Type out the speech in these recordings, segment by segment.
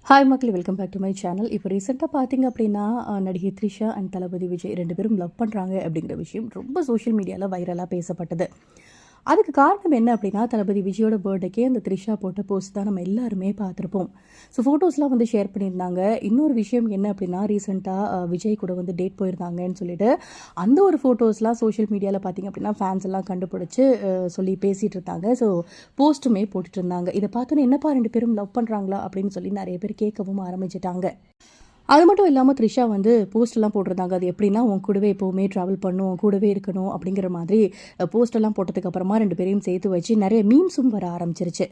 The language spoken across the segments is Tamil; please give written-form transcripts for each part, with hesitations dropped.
ஹாய் மக்களே, welcome back to my channel. இப்போ ரீசெண்டாக பார்த்தீங்க அப்படின்னா நடிகை த்ரிஷா அண்ட் தளபதி விஜய் 2 பேரும் லவ் பண்ணுறாங்க அப்படிங்கிற விஷயம் ரொம்ப சோஷியல் மீடியாவில் வைரலாக பேசப்பட்டது. அதுக்கு காரணம் என்ன அப்படின்னா, தளபதி விஜயோட பர்த்டேக்கே அந்த த்ரிஷா போட்ட போஸ்ட் தான் நம்ம எல்லாருமே பார்த்துருப்போம். ஸோ ஃபோட்டோஸ்லாம் வந்து ஷேர் பண்ணியிருந்தாங்க. இன்னொரு விஷயம் என்ன அப்படின்னா, ரீசெண்டாக விஜய் கூட வந்து டேட் போயிருந்தாங்கன்னு சொல்லிட்டு அந்த ஒரு ஃபோட்டோஸ்லாம் சோஷியல் மீடியாவில் பார்த்தீங்க அப்படின்னா ஃபேன்ஸ் எல்லாம் கண்டுபிடிச்சி சொல்லி பேசிகிட்டு இருந்தாங்க. ஸோ போஸ்ட்டுமே போட்டுட்டு இருந்தாங்க. இதை பார்த்தோன்னே என்னப்பா 2 பேரும் லவ் பண்ணுறாங்களா அப்படின்னு சொல்லி நிறைய பேர் கேட்கவும் ஆரம்பிச்சிட்டாங்க. அது மட்டும் இல்லாமல் த்ரிஷா வந்து போஸ்டெல்லாம் போட்டிருந்தாங்க. அது எப்படின்னா, உன் கூடவே எப்போவுமே ட்ராவல் பண்ணும், உன் கூடவே இருக்கணும் அப்படிங்கிற மாதிரி போஸ்டெல்லாம் போட்டதுக்கப்புறமா 2 பேரையும் சேர்த்து வச்சு நிறைய மீம்ஸும் வர ஆரம்பிச்சிருச்சு.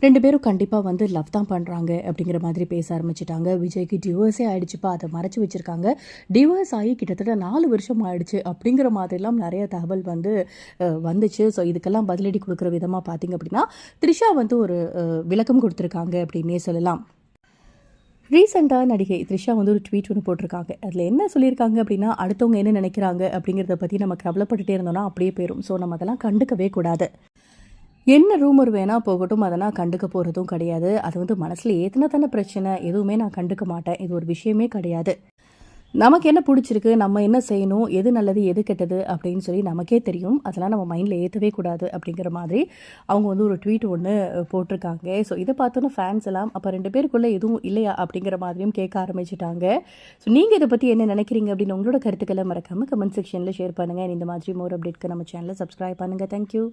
2 பேரும் கண்டிப்பாக வந்து லவ் தான் பண்ணுறாங்க அப்படிங்கிற மாதிரி பேச ஆரம்பிச்சிட்டாங்க. விஜய்க்கு டிவோர்ஸே ஆயிடுச்சுப்பா, அதை மறைச்சி வச்சுருக்காங்க. டிவோர்ஸ் ஆகி கிட்டத்தட்ட 4 வருஷம் ஆயிடுச்சு அப்படிங்கிற மாதிரிலாம் நிறைய தகவல் வந்து வந்துச்சு. ஸோ இதுக்கெல்லாம் பதிலடி கொடுக்குற விதமாக பார்த்தீங்க அப்படின்னா, த்ரிஷா வந்து ஒரு விளக்கம் கொடுத்துருக்காங்க அப்படின்னே சொல்லலாம். ரீசெண்டாக நடிகை த்ரிஷா வந்து ஒரு ட்வீட் ஒன்று போட்டிருக்காங்க. அதில் என்ன சொல்லியிருக்காங்க அப்படின்னா, அடுத்தவங்க என்ன நினைக்கிறாங்க அப்படிங்கிறத பற்றி நம்ம கவலைப்பட்டுட்டே இருந்தோம்னா அப்படியே போயிடும். ஸோ நம்ம அதெல்லாம் கண்டுக்கவே கூடாது. என்ன ரூமர் வேணால் போகட்டும், அதை நான் கண்டுக்க போகிறதும் கிடையாது. அது வந்து மனசில் ஏற்றினா தானே பிரச்சனை. எதுவுமே நான் கண்டுக்க மாட்டேன். இது ஒரு விஷயமே கிடையாது. நமக்கு என்ன பிடிச்சிருக்கு, நம்ம என்ன செய்யணும், எது நல்லது எது கெட்டது அப்படின்னு சொல்லி நமக்கே தெரியும். அதெல்லாம் நம்ம மைண்டில் ஏற்றவே கூடாது அப்படிங்கிற மாதிரி அவங்க வந்து ஒரு ட்வீட் ஒன்று போட்டிருக்காங்க. ஸோ இதை பார்த்தோன்னா ஃபேன்ஸ் எல்லாம் அப்போ 2 பேருக்குள்ளே எதுவும் இல்லையா அப்படிங்கிற மாதிரியும் கேட்க ஆரம்பிச்சிட்டாங்க. ஸோ நீங்கள் இதை பற்றி என்ன நினைக்கிறீங்க அப்படின்னு உங்களோட கருத்துக்களை மறக்காமல் கமெண்ட் செக்ஷனில் ஷேர் பண்ணுங்கள். இந்த மாதிரி மோர் அப்டேட்க்கு நம்ம சேனலை சப்ஸ்கிரைப் பண்ணுங்கள். தேங்க்யூ.